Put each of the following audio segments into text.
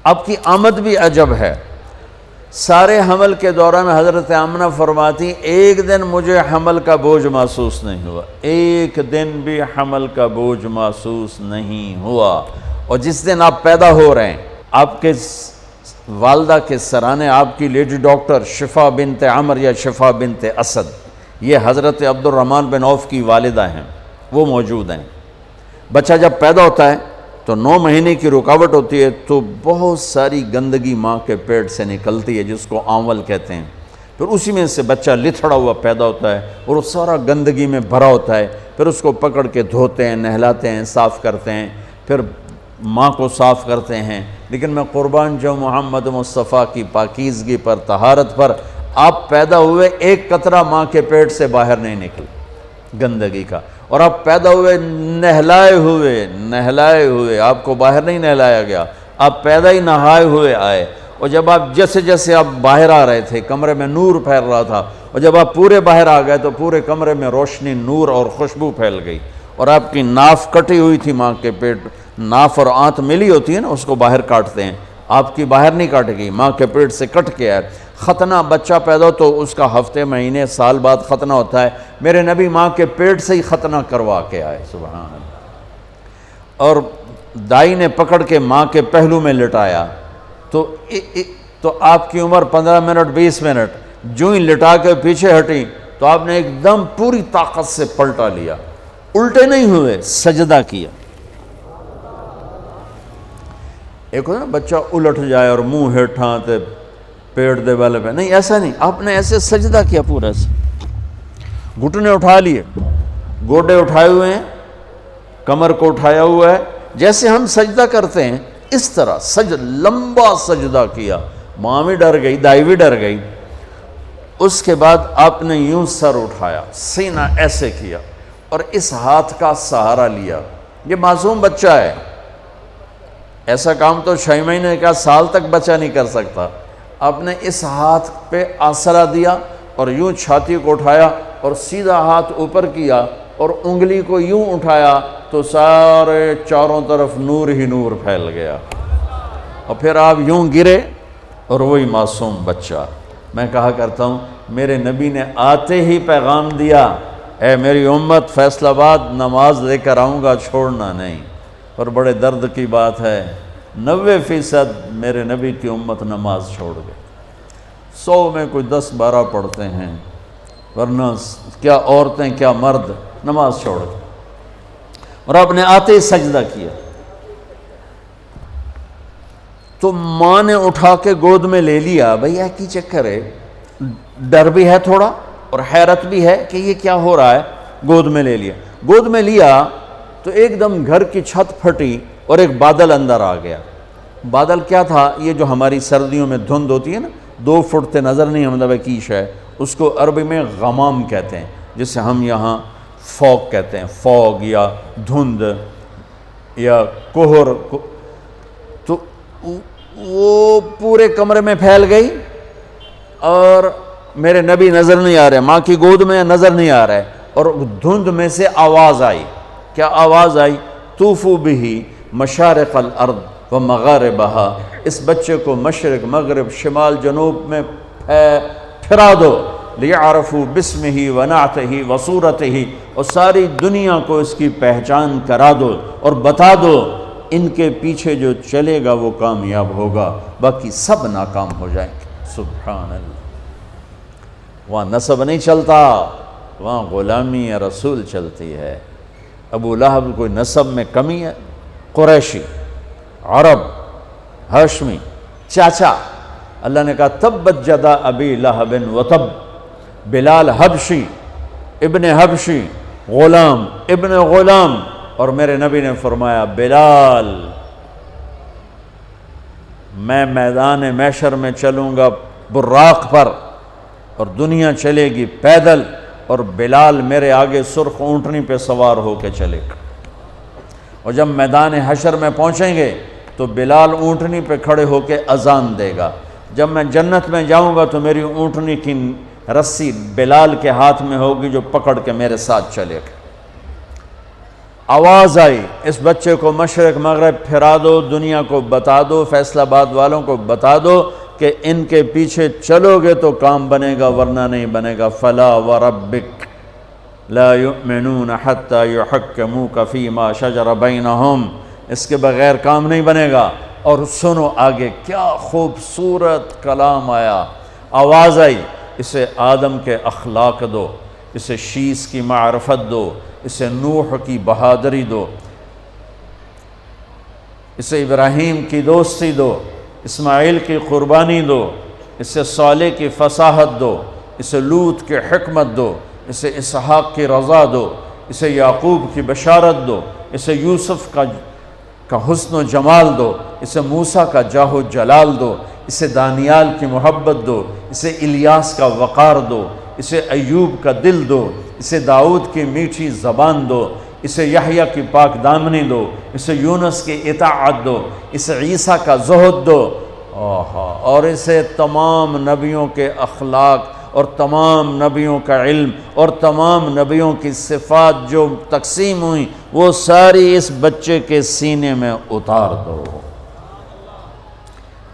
آپ کی آمد بھی عجب ہے۔ سارے حمل کے دوران حضرت آمنہ فرماتی ایک دن مجھے حمل کا بوجھ محسوس نہیں ہوا، ایک دن بھی حمل کا بوجھ محسوس نہیں ہوا۔ اور جس دن آپ پیدا ہو رہے ہیں، آپ کے والدہ کے سرانے آپ کی لیڈی ڈاکٹر شفا بنت عمر یا شفا بنت اسد، یہ حضرت عبد الرحمن بن عوف کی والدہ ہیں، وہ موجود ہیں۔ بچہ جب پیدا ہوتا ہے تو 9 مہینے کی رکاوٹ ہوتی ہے، تو بہت ساری گندگی ماں کے پیٹ سے نکلتی ہے جس کو آنول کہتے ہیں، پھر اسی میں سے بچہ لتھڑا ہوا پیدا ہوتا ہے اور وہ سارا گندگی میں بھرا ہوتا ہے، پھر اس کو پکڑ کے دھوتے ہیں، نہلاتے ہیں، صاف کرتے ہیں، پھر ماں کو صاف کرتے ہیں۔ لیکن میں قربان جو محمد مصطفیٰ کی پاکیزگی پر، طہارت پر، آپ پیدا ہوئے ایک قطرہ ماں کے پیٹ سے باہر نہیں نکل گندگی کا، اور آپ پیدا ہوئے نہلائے ہوئے، آپ کو باہر نہیں نہلایا گیا، آپ پیدا ہی نہائے ہوئے آئے۔ اور جب آپ جیسے جیسے آپ باہر آ رہے تھے کمرے میں نور پھیل رہا تھا، اور جب آپ پورے باہر آ گئے تو پورے کمرے میں روشنی، نور اور خوشبو پھیل گئی۔ اور آپ کی ناف کٹی ہوئی تھی ماں کے پیٹ، ناف اور آنت ملی ہوتی ہے نا، اس کو باہر کاٹتے ہیں، آپ کی باہر نہیں کاٹے گی، ماں کے پیٹ سے کٹ کے آئے۔ ختنہ بچہ پیدا ہو تو اس کا ہفتے، مہینے، سال بعد ختنہ ہوتا ہے، میرے نبی ماں کے پیٹ سے ہی ختنہ کروا کے آئے، سبحان اللہ۔ اور دائی نے پکڑ کے ماں کے پہلو میں لٹایا تو آپ کی عمر 15 منٹ 20 منٹ، جو ہی لٹا کے پیچھے ہٹی تو آپ نے ایک دم پوری طاقت سے پلٹا لیا، الٹے نہیں ہوئے، سجدہ کیا۔ ایک ہوتا ہے نا بچہ الٹ جائے اور منہ ہیٹھاں تے پیٹ دے والے پہ، نہیں ایسا نہیں، آپ نے ایسے سجدہ کیا پورا سے، گھٹنے اٹھا لیے، گوڈے اٹھائے ہوئے ہیں، کمر کو اٹھایا ہوا ہے، جیسے ہم سجدہ کرتے ہیں اس طرح لمبا سجدہ کیا۔ ماں بھی ڈر گئی، دائی بھی ڈر گئی۔ اس کے بعد آپ نے یوں سر اٹھایا، سینہ ایسے کیا اور اس ہاتھ کا سہارا لیا۔ یہ معصوم بچہ ہے، ایسا کام تو 6 مہینے کا، سال تک بچہ نہیں کر سکتا۔ آپ نے اس ہاتھ پہ آسرا دیا اور یوں چھاتی کو اٹھایا اور سیدھا ہاتھ اوپر کیا اور انگلی کو یوں اٹھایا تو سارے چاروں طرف نور ہی نور پھیل گیا، اور پھر آپ یوں گرے اور وہی معصوم بچہ۔ میں کہا کرتا ہوں میرے نبی نے آتے ہی پیغام دیا، اے میری امت، فیصل آباد نماز لے کر آؤں گا، چھوڑنا نہیں۔ اور بڑے درد کی بات ہے 90% میرے نبی کی امت نماز چھوڑ گئے، 100 میں کوئی 10-12 پڑھتے ہیں، ورنہ کیا عورتیں کیا مرد نماز چھوڑ گئے۔ اور آپ نے آتے ہی سجدہ کیا تو ماں نے اٹھا کے گود میں لے لیا۔ بھئی یہ کی چکر ہے، ڈر بھی ہے تھوڑا اور حیرت بھی ہے کہ یہ کیا ہو رہا ہے۔ گود میں لے لیا، گود میں لیا تو ایک دم گھر کی چھت پھٹی اور ایک بادل اندر آ گیا۔ بادل کیا تھا؟ یہ جو ہماری سردیوں میں دھند ہوتی ہے نا، 2 فٹ تے نظر نہیں مطلب کی شے، اس کو عربی میں غمام کہتے ہیں، جسے ہم یہاں فوگ کہتے ہیں، فوگ یا دھند یا کوہر۔ تو وہ پورے کمرے میں پھیل گئی اور میرے نبی نظر نہیں آ رہے، ماں کی گود میں نظر نہیں آ رہے، اور دھند میں سے آواز آئی۔ کیا آواز آئی؟ طوفوا بہ مشارق الارض و مغاربہا، اس بچے کو مشرق، مغرب، شمال، جنوب میں پھرا دو، لیعرفوا باسمہ و نعتہ و صورتہ، اور ساری دنیا کو اس کی پہچان کرا دو اور بتا دو، ان کے پیچھے جو چلے گا وہ کامیاب ہوگا، باقی سب ناکام ہو جائیں گے۔ سبحان اللہ۔ وہاں نسب نہیں چلتا، وہاں غلامی رسول چلتی ہے۔ ابو لہب کوئی نسب میں کمی ہے؟ قریشی، عرب، ہاشمی، چاچا۔ اللہ نے کہا تبت جدا ابی لہب وتب، بلال حبشی، ابن حبشی، غلام ابن غلام۔ اور میرے نبی نے فرمایا بلال، میں میدان محشر میں چلوں گا براق پر اور دنیا چلے گی پیدل، اور بلال میرے آگے سرخ اونٹنی پہ سوار ہو کے چلے گا۔ اور جب میدان حشر میں پہنچیں گے تو بلال اونٹنی پہ کھڑے ہو کے اذان دے گا۔ جب میں جنت میں جاؤں گا تو میری اونٹنی کی رسی بلال کے ہاتھ میں ہوگی جو پکڑ کے میرے ساتھ چلے گا۔ آواز آئی اس بچے کو مشرق مغرب پھرا دو، دنیا کو بتا دو، فیصل آباد والوں کو بتا دو کہ ان کے پیچھے چلو گے تو کام بنے گا ورنہ نہیں بنے گا۔ فلا وربک لا یؤمنون حتی یحکموک فیما شجر بینہم، اس کے بغیر کام نہیں بنے گا۔ اور سنو آگے کیا خوبصورت کلام آیا، آواز آئی، اسے آدم کے اخلاق دو، اسے شیس کی معرفت دو، اسے نوح کی بہادری دو، اسے ابراہیم کی دوستی دو، اسماعیل کی قربانی دو، اسے صالح کی فصاحت دو، اسے لوط کی حکمت دو، اسے اسحاق کی رضا دو، اسے یعقوب کی بشارت دو، اسے یوسف کا حسن و جمال دو، اسے موسیٰ کا جاہ و جلال دو، اسے دانیال کی محبت دو، اسے الیاس کا وقار دو، اسے ایوب کا دل دو، اسے داؤد کی میٹھی زبان دو، اسے یحییٰ کی پاک دامنی دو، اسے یونس کی اطاعت دو، اسے عیسیٰ کا زہد دو، اور اسے تمام نبیوں کے اخلاق اور تمام نبیوں کا علم اور تمام نبیوں کی صفات جو تقسیم ہوئیں وہ ساری اس بچے کے سینے میں اتار دو۔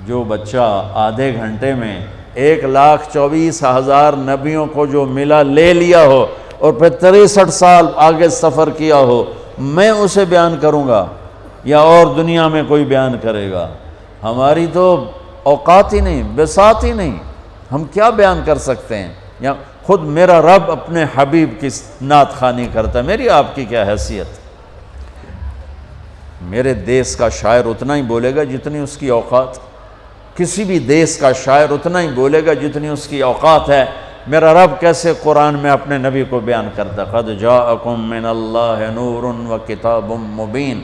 جو بچہ آدھے گھنٹے میں 1,24,000 نبیوں کو جو ملا لے لیا ہو اور پھر 63 سال آگے سفر کیا ہو، میں اسے بیان کروں گا یا اور دنیا میں کوئی بیان کرے گا؟ ہماری تو اوقات ہی نہیں، بساط ہی نہیں، ہم کیا بیان کر سکتے ہیں؟ یا خود میرا رب اپنے حبیب کی نعت خوانی کرتا ہے، میری آپ کی کیا حیثیت؟ میرے دیس کا شاعر اتنا ہی بولے گا جتنی اس کی اوقات، کسی بھی دیس کا شاعر اتنا ہی بولے گا جتنی اس کی اوقات ہے۔ میرا رب کیسے قرآن میں اپنے نبی کو بیان کرتا ہے، قد جاءکم من اللہ نور و کتاب مبین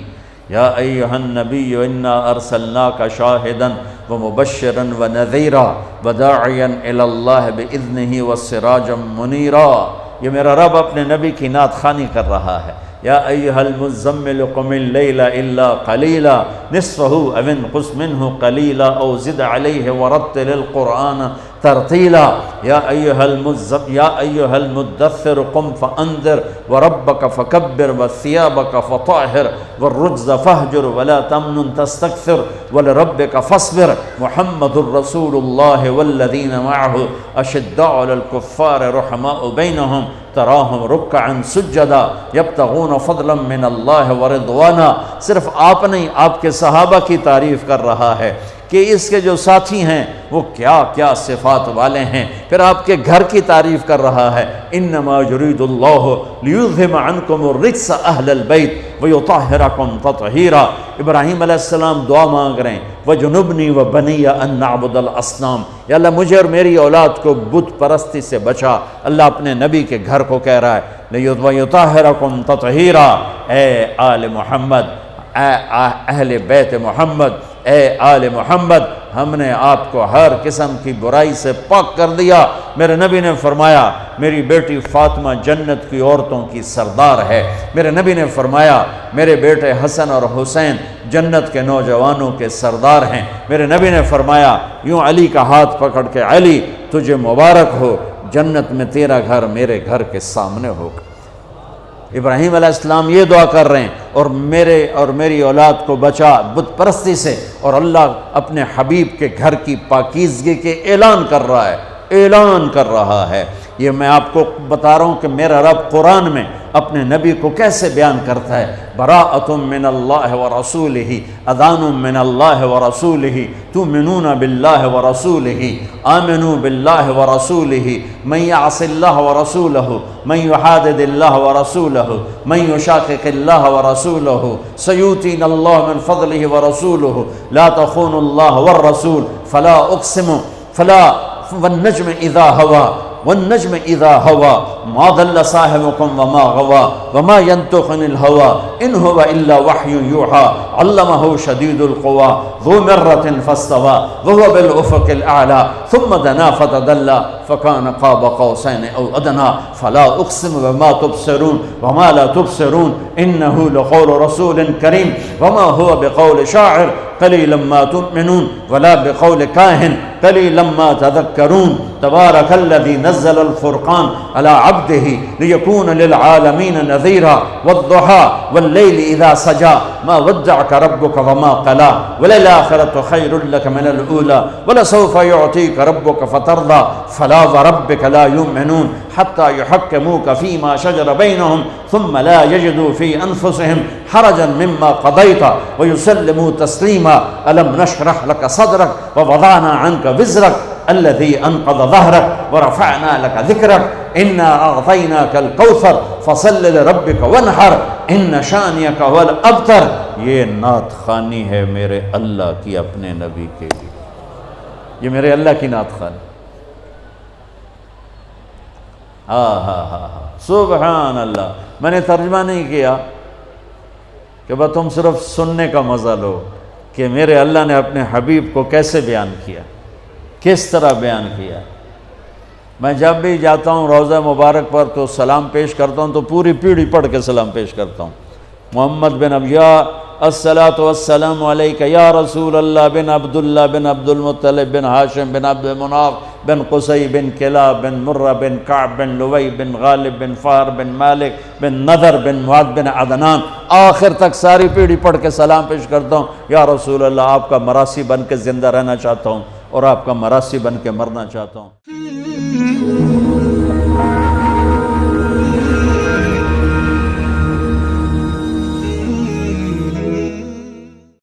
یا ایہا النبی انا ارسلناک شاہدا ومبشرا ونذیرا وداعیا الی اللہ باذنہ وسراجا منیرا۔ یہ میرا رب اپنے نبی کی نعت خوانی کر رہا ہے۔ یا ایہا المزمل قم اللیل الا قلیلا نصفہ او انقص منہ قلیلا او زد علیہ ورتل القرآن ترتیلا۔ یا ایہا المدثر قم فانذر وربک فکبر وثیابک فطہر والرجز فہجر ولا تمنن تستکثر ولربک فاصبر محمد الرسول اللہ والذین معہ اشداء علی الکفار رحماء بینہم تراہم رکعا سجدا یبتغون فضلا من اللہ ورضوانا۔ صرف آپ نہیں، آپ کے صحابہ کی تعریف کر رہا ہے کہ اس کے جو ساتھی ہیں وہ کیا کیا صفات والے ہیں، پھر آپ کے گھر کی تعریف کر رہا ہے۔ انما یرید اللہ لیذہب عنکم الرجس اہل البیت ویطہرکم تطہیرا۔ ابراہیم علیہ السلام دعا مانگ رہے ہیں وجنبنی وبنی ان نعبد الاصنام، یا اللہ مجھے اور میری اولاد کو بت پرستی سے بچا۔ اللہ اپنے نبی کے گھر کو کہہ رہا ہے ویطہرکم تطہیرا۔ اے آل محمد، اے اہل بیت محمد، اے آل محمد، ہم نے آپ کو ہر قسم کی برائی سے پاک کر دیا۔ میرے نبی نے فرمایا میری بیٹی فاطمہ جنت کی عورتوں کی سردار ہے۔ میرے نبی نے فرمایا میرے بیٹے حسن اور حسین جنت کے نوجوانوں کے سردار ہیں۔ میرے نبی نے فرمایا یوں علی کا ہاتھ پکڑ کے علی تجھے مبارک ہو، جنت میں تیرا گھر میرے گھر کے سامنے ہوگا۔ ابراہیم علیہ السلام یہ دعا کر رہے ہیں اور میرے اور میری اولاد کو بچا بت پرستی سے، اور اللہ اپنے حبیب کے گھر کی پاکیزگی کے اعلان کر رہا ہے، اعلان کر رہا ہے۔ یہ میں آپ کو بتا رہا ہوں کہ میرا رب قرآن میں اپنے نبی کو کیسے بیان کرتا ہے۔ براءۃ من اللہ ورسولہ، اذان من اللہ ورسولہ، تؤمنون باللہ ورسولہ، آمنوا باللہ ورسولہ، من یعص اللہ ورسولہ، من یحادد اللہ ورسولہ، من یشاقق اللہ ورسولہ، سیؤتینا اللہ من فضلہ ورسولہ، لا تخونوا اللہ والرسول، فلا اقسم والنجم اذا ہوا والنجم اذا ہوا ما ضل صاحبکم وما غوا وما ينطق عن الهوى ان هو الا وحی یوحى علمہ شدید القوى ذو مرة فاستوى وهو بالافق الاعلى ثم دنا فتدلى فكان قاب قوسين أو أدنى فلا أقسم بما تبصرون وما لا تبصرون إنه لقول رسول كريم وما هو بقول شاعر قليلا ما تؤمنون ولا بقول كاهن قليلا ما تذكرون تبارك الذي نزل الفرقان على عبده ليكون للعالمين نذيرا والضحى والليل إذا سجى ما ودعك ربك وما قلى وللآخرة خير لك من الأولى ولسوف يعطيك ربك فترضى فلا وربك لا يؤمنون حتى يحكموك فيما شجر بينهم ثم لا يجدوا في أنفسهم حرجا مما قضيت ويسلموا تسليما ألم نشرح لك صدرك ووضعنا عنك وزرك الذي أنقض ظهرك ورفعنا لك ذكرك إنا أعطيناك الكوثر فصل لربك وانحر إن شانئك هو الأبتر. یہ نعت خوانی ہے میرے اللہ کی اپنے نبی کے لیے، یہ میرے اللہ کی نعت خوانی. سبحان اللہ. میں نے ترجمہ نہیں کیا کہ بس تم صرف سننے کا مزہ لو کہ میرے اللہ نے اپنے حبیب کو کیسے بیان کیا، کس طرح بیان کیا. میں جب بھی جاتا ہوں روضہ مبارک پر تو سلام پیش کرتا ہوں تو پوری پیڑھی پڑھ کے سلام پیش کرتا ہوں. محمد بن ابیا الصلاۃ والسلام علیک یا رسول اللہ بن عبداللہ بن عبد المطلب بن ہاشم بن عبد مناف بن قصی بن کلاب بن مرہ بن کعب بن لوی بن غالب بن فار بن مالک بن نذر بن معاذ بن عدنان، آخر تک ساری پیڑھی پڑھ کے سلام پیش کرتا ہوں. یا رسول اللہ آپ کا مراسی بن کے زندہ رہنا چاہتا ہوں اور آپ کا مراسی بن کے مرنا چاہتا ہوں.